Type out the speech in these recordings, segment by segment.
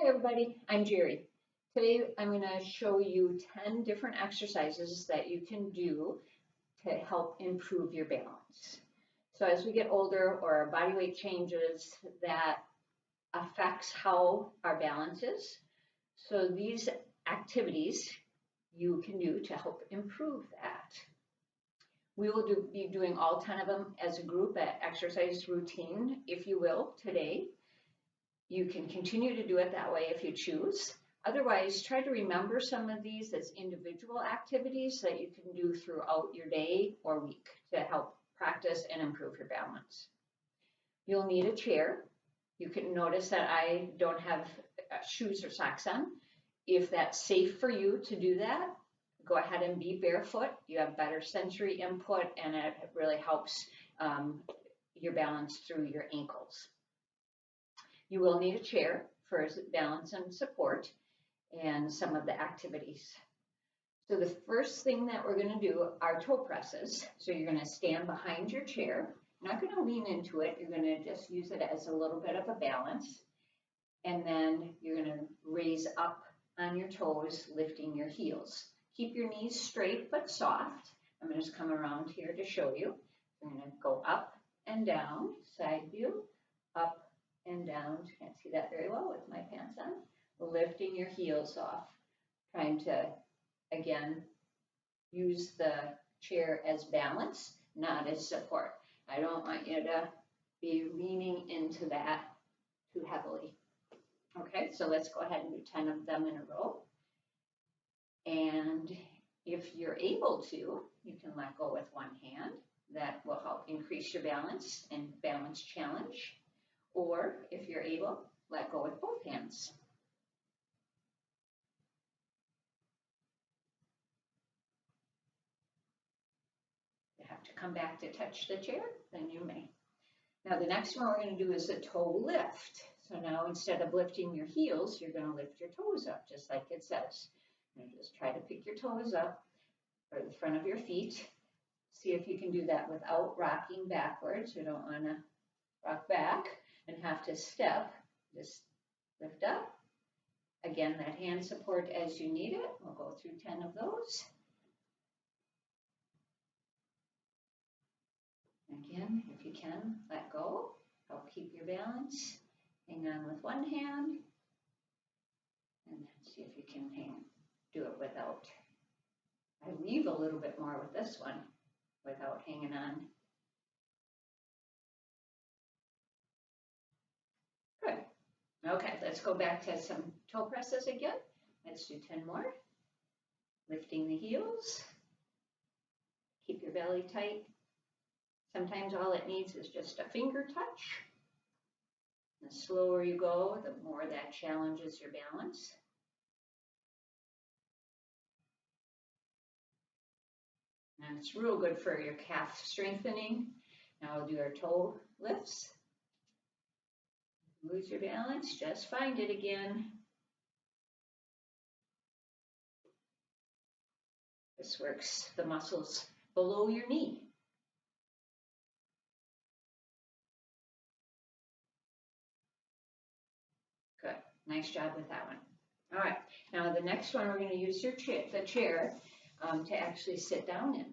Hi everybody, I'm Jerry. Today I'm going to show you 10 different exercises that you can do to help improve your balance. So as we get older or our body weight changes, that affects how our balance is. So these activities you can do to help improve that. We will be doing all 10 of them as a group at exercise routine, if you will, today. You can continue to do it that way if you choose. Otherwise, try to remember some of these as individual activities that you can do throughout your day or week to help practice and improve your balance. You'll need a chair. You can notice that I don't have shoes or socks on. If that's safe for you to do that, go ahead and be barefoot. You have better sensory input and it really helps your balance through your ankles. You will need a chair for balance and support and some of the activities. So the first thing that we're going to do are toe presses. So you're going to stand behind your chair. You're not going to lean into it. You're going to just use it as a little bit of a balance. And then you're going to raise up on your toes, lifting your heels. Keep your knees straight but soft. I'm going to just come around here to show you. We're going to go up and down, side view, up and down. Can't see that very well with my pants on. Lifting your heels off. Trying to, again, use the chair as balance, not as support. I don't want you to be leaning into that too heavily. Okay, so let's go ahead and do 10 of them in a row. And if you're able to, you can let go with one hand. That will help increase your balance and balance challenge. Or if you're able, let go with both hands. You have to come back to touch the chair, then you may. Now the next one we're going to do is a toe lift. So now instead of lifting your heels, you're going to lift your toes up, just like it says. And just try to pick your toes up or the front of your feet. See if you can do that without rocking backwards. You don't want to rock back and have to step. Just lift up. Again, that hand support as you need it. We'll go through 10 of those. Again, if you can, let go. Help keep your balance. Hang on with one hand. And see if you can do it without. I leave a little bit more with this one without hanging on. Good. Okay, let's go back to some toe presses again. Let's do 10 more. Lifting the heels. Keep your belly tight. Sometimes all it needs is just a finger touch. The slower you go, the more that challenges your balance. And it's real good for your calf strengthening. Now we'll do our toe lifts. Lose your balance, just find it again. This works the muscles below your knee. Good, nice job with that one. All right, now the next one we're going to use the chair to actually sit down in.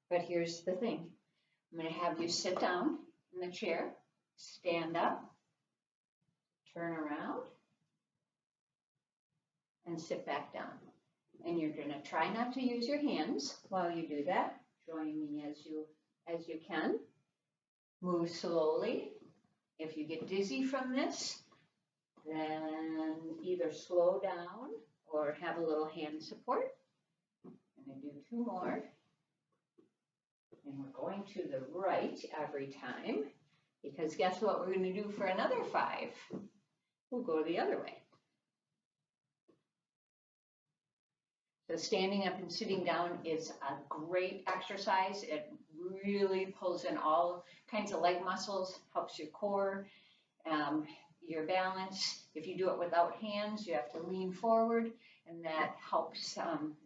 But here's the thing. I'm going to have you sit down in the chair, stand up, turn around, and sit back down. And you're going to try not to use your hands while you do that. Join me as you can. Move slowly. If you get dizzy from this, then either slow down or have a little hand support. I'm going to do 2 more. And we're going to the right every time, because guess what we're going to do for another 5? We'll go the other way. So standing up and sitting down is a great exercise. It really pulls in all kinds of leg muscles, helps your core, your balance. If you do it without hands, you have to lean forward, and that helps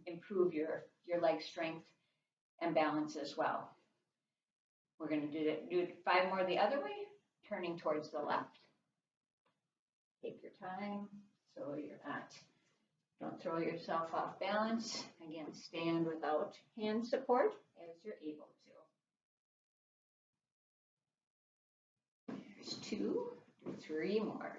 improve your leg strength and balance as well. We're going to do 5 more the other way, turning towards the left. Take your time so you're not, don't throw yourself off balance. Again, stand without hand support as you're able to. There's 2, 3 more.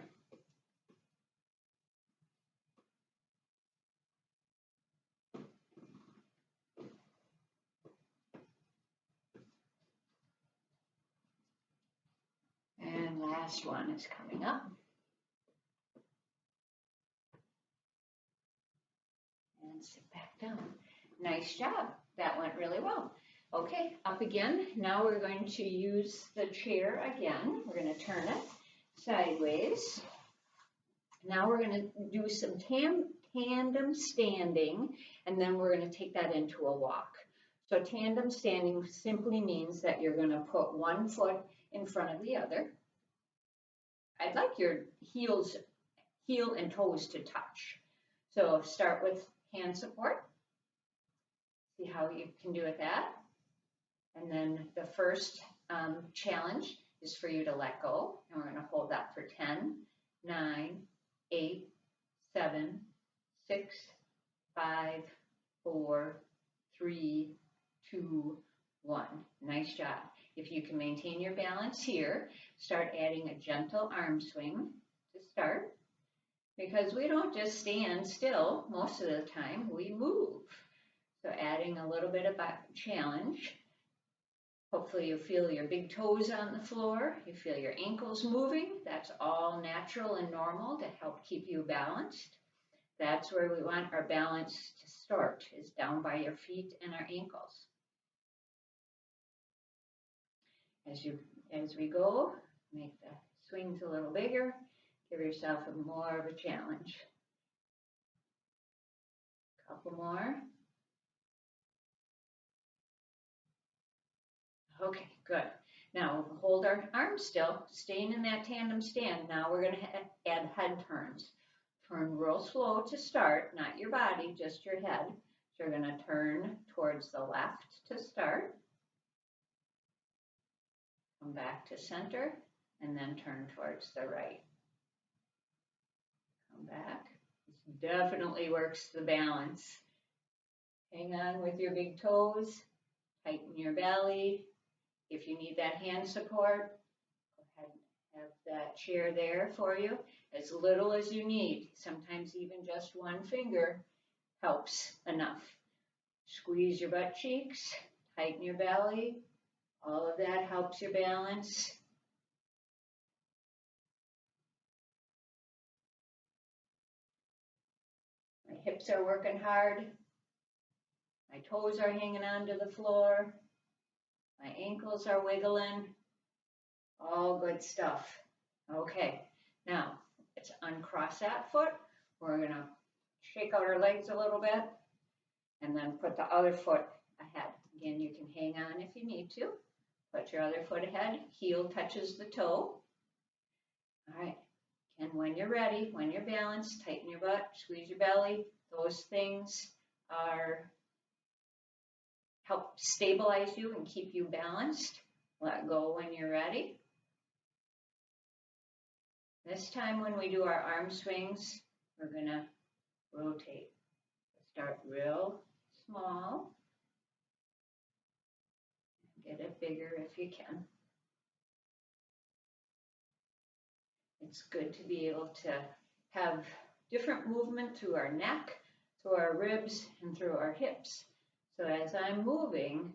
And last one is coming up. And sit back down. Nice job. That went really well. Okay, up again. Now we're going to use the chair again. We're going to turn it sideways. Now we're going to do some tandem standing, and then we're going to take that into a walk. So tandem standing simply means that you're going to put one foot in front of the other. I'd like your heel and toes to touch. So start with hand support. See how you can do with that. And then the first challenge is for you to let go. And we're going to hold that for 10, 9, 8, 7, 6, 5, 4, 3, 2, 1. Nice job. If you can maintain your balance here, start adding a gentle arm swing to start. Because we don't just stand still most of the time, we move. So adding a little bit of a challenge. Hopefully you feel your big toes on the floor, you feel your ankles moving. That's all natural and normal to help keep you balanced. That's where we want our balance to start, is down by your feet and our ankles. As we go, make the swings a little bigger. Give yourself more of a challenge. Couple more. Okay, good. Now we'll hold our arms still, staying in that tandem stand. Now we're going to add head turns. Turn real slow to start, not your body, just your head. So you're going to turn towards the left to start. Come back to center, and then turn towards the right. Come back. This definitely works the balance. Hang on with your big toes. Tighten your belly. If you need that hand support, go ahead and have that chair there for you. As little as you need. Sometimes even just one finger helps enough. Squeeze your butt cheeks. Tighten your belly. All of that helps your balance. My hips are working hard. My toes are hanging onto the floor. My ankles are wiggling. All good stuff. Okay, now let's uncross that foot. We're going to shake out our legs a little bit and then put the other foot ahead. Again, you can hang on if you need to. Put your other foot ahead. Heel touches the toe. All right. And when you're ready, when you're balanced, tighten your butt, squeeze your belly. Those things help stabilize you and keep you balanced. Let go when you're ready. This time when we do our arm swings, we're going to rotate. Start real small. Get it bigger if you can. It's good to be able to have different movement through our neck, through our ribs, and through our hips. So as I'm moving,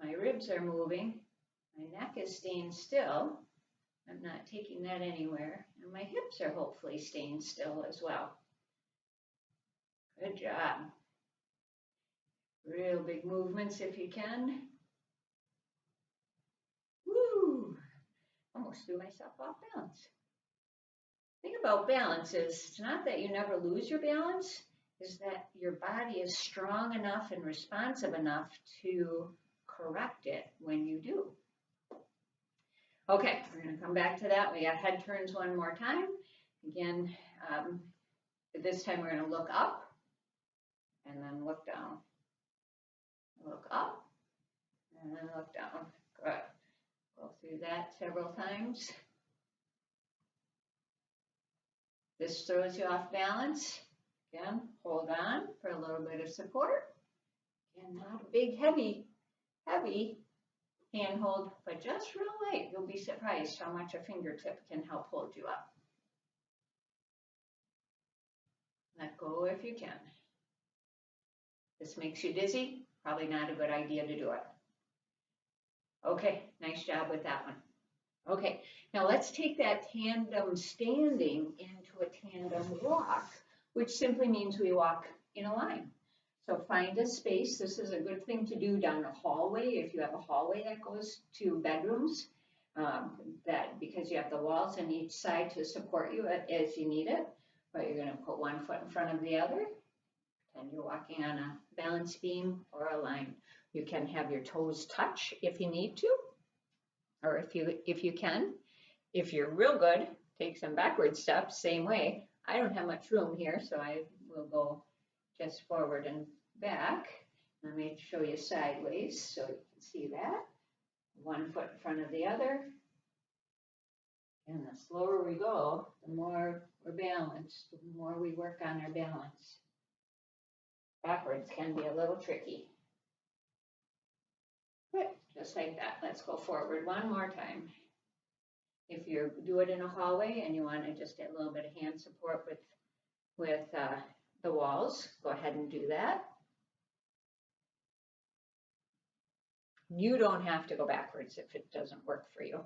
my ribs are moving, my neck is staying still. I'm not taking that anywhere, and my hips are hopefully staying still as well. Good job. Real big movements if you can. Woo! Almost threw myself off balance. The thing about balance is it's not that you never lose your balance, is that your body is strong enough and responsive enough to correct it when you do. Okay, we're going to come back to that. We got head turns one more time. Again, this time we're going to look up and then look down. Look up and then look down. Good. Go through that several times. This throws you off balance. Again, hold on for a little bit of support. And not a big, heavy handhold, but just real light. You'll be surprised how much a fingertip can help hold you up. Let go if you can. This makes you dizzy, probably not a good idea to do it. Okay, nice job with that one. Okay, now let's take that tandem standing into a tandem walk, which simply means we walk in a line. So find a space. This is a good thing to do down a hallway if you have a hallway that goes to bedrooms, because you have the walls on each side to support you as you need it. But you're going to put one foot in front of the other. Pretend you're walking on a balance beam or a line. You can have your toes touch if you need to, or if you can. If you're real good, take some backward steps, same way. I don't have much room here, so I will go just forward and back. Let me show you sideways so you can see that. One foot in front of the other. And the slower we go, the more we're balanced, the more we work on our balance. Backwards can be a little tricky. Good, just like that. Let's go forward one more time. If you do it in a hallway and you want to just get a little bit of hand support with the walls, go ahead and do that. You don't have to go backwards if it doesn't work for you.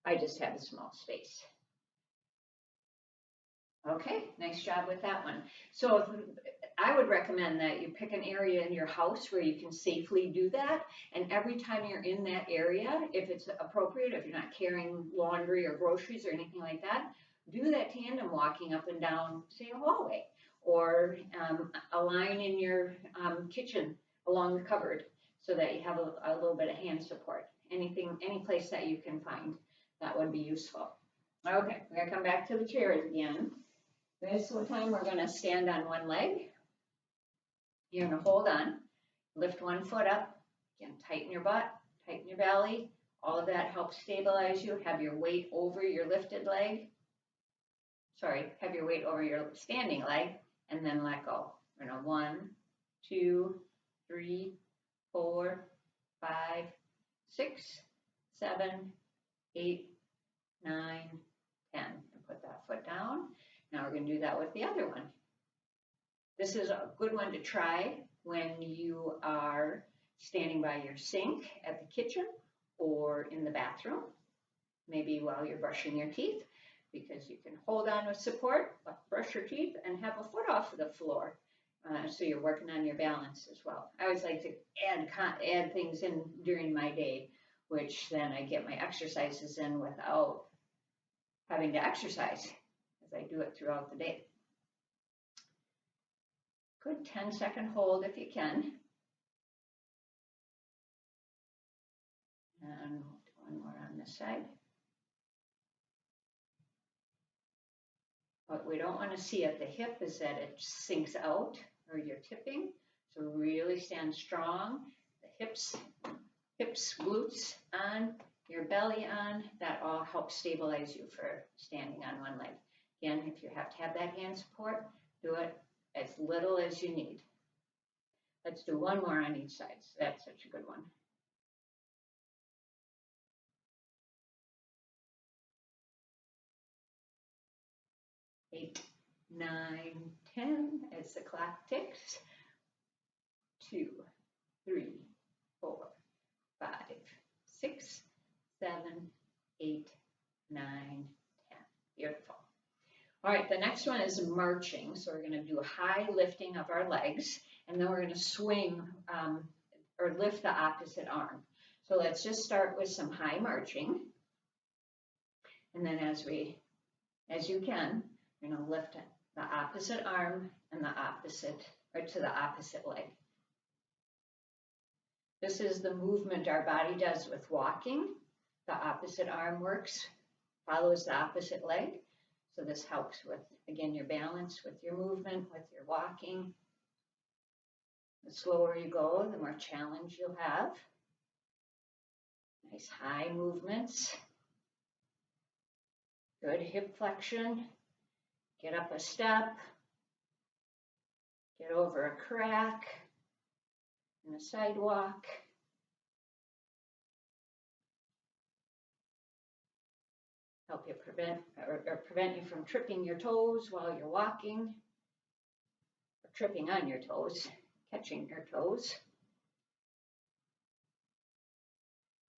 I just have a small space. Okay, nice job with that one. So I would recommend that you pick an area in your house where you can safely do that. And every time you're in that area, if it's appropriate, if you're not carrying laundry or groceries or anything like that, do that tandem walking up and down, say, a hallway, or a line in your kitchen along the cupboard so that you have a little bit of hand support. Any place that you can find, that would be useful. Okay, we're gonna come back to the chairs again. This time we're gonna stand on one leg. You're gonna hold on, lift one foot up, again, tighten your butt, tighten your belly. All of that helps stabilize you. Have your weight over your lifted leg. Sorry, have your weight over your standing leg, and then let go. We're gonna 1, 2, 3, 4, 5, 6, 7, 8, 9, 10. And put that foot down. Now we're going to do that with the other one. This is a good one to try when you are standing by your sink at the kitchen or in the bathroom, maybe while you're brushing your teeth, because you can hold on with support, brush your teeth, and have a foot off of the floor. So you're working on your balance as well. I always like to add things in during my day, which then I get my exercises in without having to exercise, as I do it throughout the day. Good 10-second hold if you can. And one more on this side. What we don't want to see at the hip is that it sinks out or you're tipping. So really stand strong. The hips, glutes on, your belly on. That all helps stabilize you for standing on one leg. Again, if you have to have that hand support, do it as little as you need. Let's do one more on each side. So that's such a good one. Eight, 9, 10 as the clock ticks. 2, 3, 4, 5, 6, 7, 8, 9, 10. Beautiful. All right, the next one is marching. So we're going to do a high lifting of our legs, and then we're going to swing or lift the opposite arm. So let's just start with some high marching. And then as you can, you're going to lift the opposite arm and the opposite, or to the opposite leg. This is the movement our body does with walking. The opposite arm follows the opposite leg. So this helps with, again, your balance, with your movement, with your walking. The slower you go, the more challenge you'll have. Nice high movements. Good hip flexion. get up a step, get over a crack in a sidewalk. Help you prevent you from tripping your toes while you're walking, or tripping on your toes, catching your toes.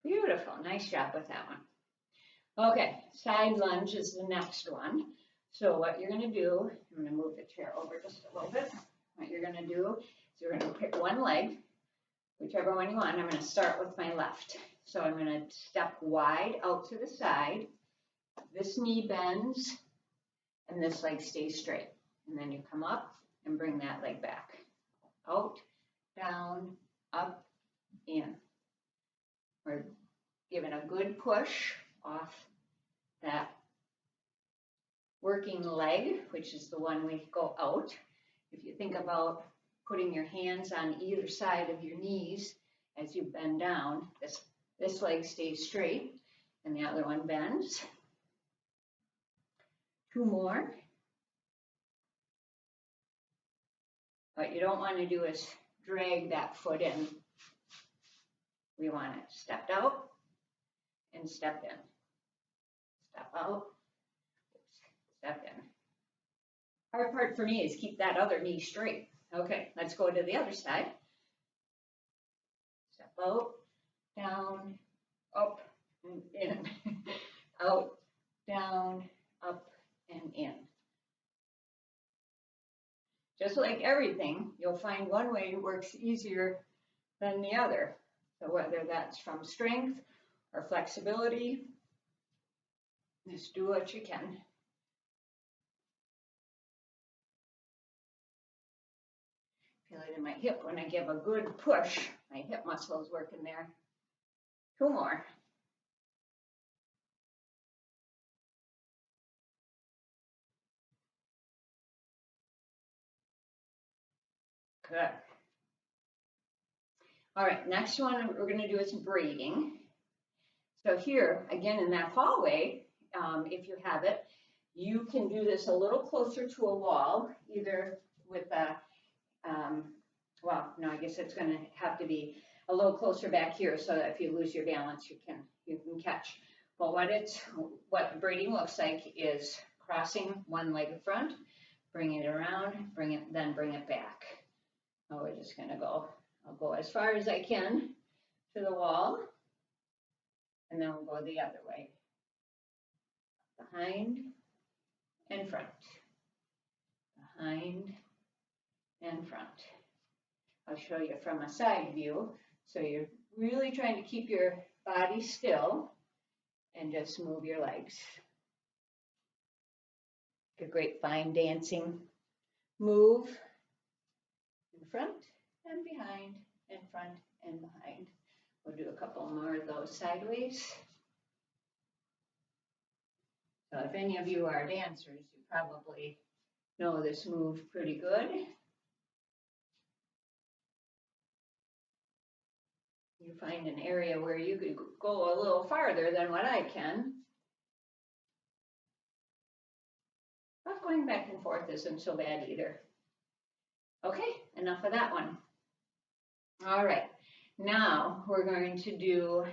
Beautiful, nice job with that one. Okay, side lunge is the next one. So what you're gonna do, I'm gonna move the chair over just a little bit. What you're gonna do is you're gonna pick one leg, whichever one you want. I'm gonna start with my left. So I'm gonna step wide out to the side. This knee bends and this leg stays straight. And then you come up and bring that leg back. Out, down, up, in. We're giving a good push off that working leg, which is the one we go out. If you think about putting your hands on either side of your knees as you bend down, this leg stays straight and the other one bends. 2 more. What you don't want to do is drag that foot in. We want it stepped out and step in. Step out, step in. Hard part for me is keep that other knee straight. Okay, let's go to the other side. Step out, down, up, and in. Out, down, up, and in. Just like everything, you'll find one way works easier than the other. So whether that's from strength or flexibility, just do what you can. Feel it in my hip when I give a good push. My hip muscle is working there. 2 more. Good. All right, next one we're going to do is braiding. So here, again, in that hallway, if you have it, you can do this a little closer to a wall, either with a, well, no, I guess it's going to have to be a little closer back here so that if you lose your balance, you can catch. But what braiding looks like is crossing one leg in front, bring it around, then bring it back. Oh, we're just going to go. I'll go as far as I can to the wall, and then we'll go the other way. Behind and front. Behind and front. I'll show you from a side view. So you're really trying to keep your body still and just move your legs. A great fine dancing move in front and behind, in front and behind. We'll do a couple more of those sideways. So if any of you are dancers, you probably know this move pretty good. You find an area where you could go a little farther than what I can. But going back and forth isn't so bad either. Okay, enough of that one. All right, now we're going to do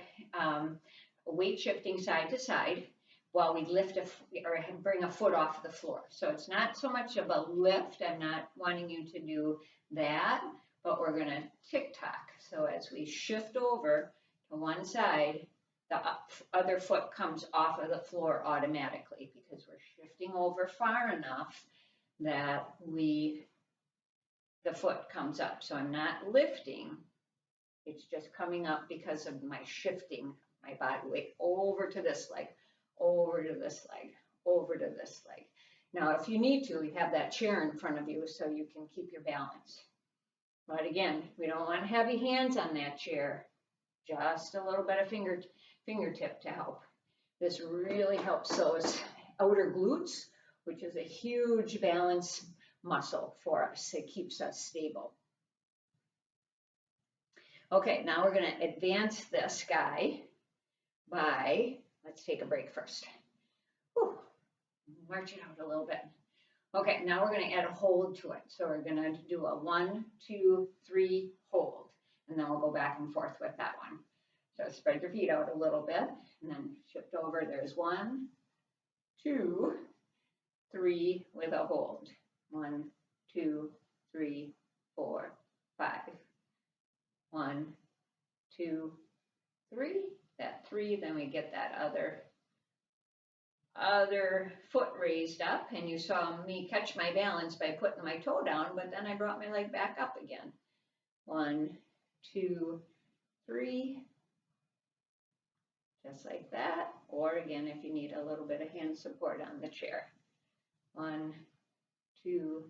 weight shifting side to side while we lift or bring a foot off the floor. So it's not so much of a lift. I'm not wanting you to do that, but we're going to tick-tock. So as we shift over to one side, the other foot comes off of the floor automatically because we're shifting over far enough that the foot comes up. So I'm not lifting, it's just coming up because of my shifting my body weight over to this leg, over to this leg, over to this leg. Now, if you need to, you have that chair in front of you so you can keep your balance. But again, we don't want heavy hands on that chair, just a little bit of fingertip to help. This really helps those outer glutes, which is a huge balance muscle for us. It keeps us stable. Okay, now we're going to advance this guy by, let's take a break first. Whew. March it out a little bit. Okay, now we're going to add a hold to it. So we're going to do a 1, 2, 3 hold, and then we'll go back and forth with that one. So spread your feet out a little bit, and then shift over. There's 1, 2, 3 with a hold. 1, 2, 3, 4, 5. 1, 2, 3. That 3, then we get that other foot raised up, and you saw me catch my balance by putting my toe down, but then I brought my leg back up again. 1, 2, 3, just like that. Or again, if you need a little bit of hand support on the chair. 1, 2,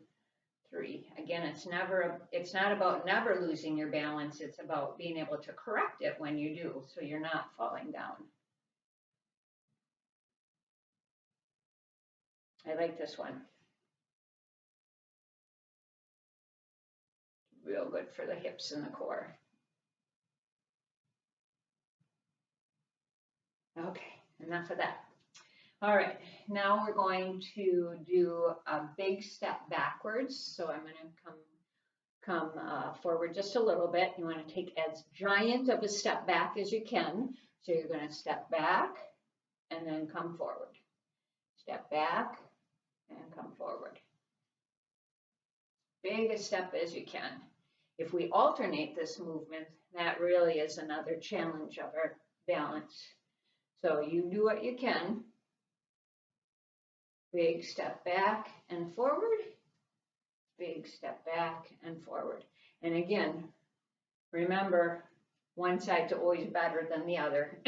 3. Again, it's not about never losing your balance. It's about being able to correct it when you do, so you're not falling down. I like this one. Real good for the hips and the core. Okay, enough of that. All right, now we're going to do a big step backwards. So I'm going to come forward just a little bit. You want to take as giant of a step back as you can. So you're going to step back and then come forward. Step back and come forward. Big a step as you can. If we alternate this movement, that really is another challenge of our balance. So you do what you can. Big step back and forward. Big step back and forward. And again, remember, one side's always better than the other.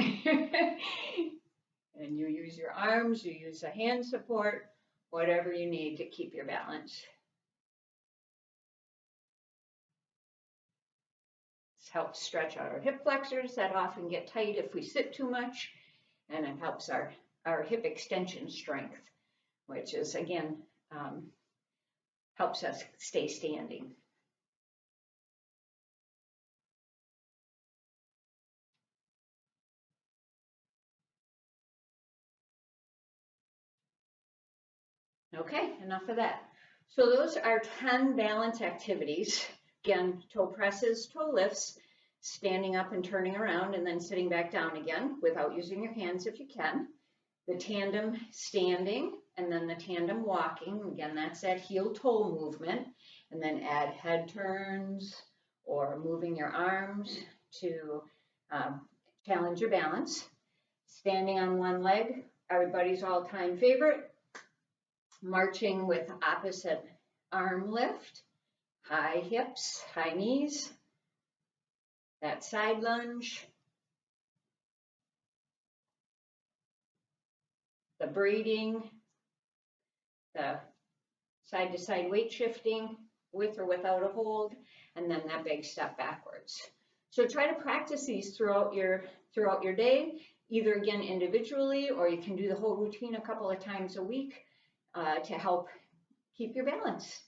And you use your arms, you use a hand support, whatever you need to keep your balance. This helps stretch out our hip flexors that often get tight if we sit too much, and it helps our hip extension strength, which is, again, helps us stay standing. Okay, enough of that. So those are 10 balance activities. Again, toe presses, toe lifts, standing up and turning around, and then sitting back down again without using your hands if you can. The tandem standing, and then the tandem walking. Again, that's that heel-toe movement. And then add head turns or moving your arms to challenge your balance. Standing on one leg, everybody's all-time favorite. Marching with opposite arm lift, high hips, high knees, that side lunge, the braiding, the side-to-side weight shifting with or without a hold, and then that big step backwards. So try to practice these throughout your day, either again individually, or you can do the whole routine a couple of times a week to help keep your balance.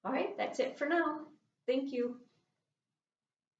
All right, that's it for now. Thank you.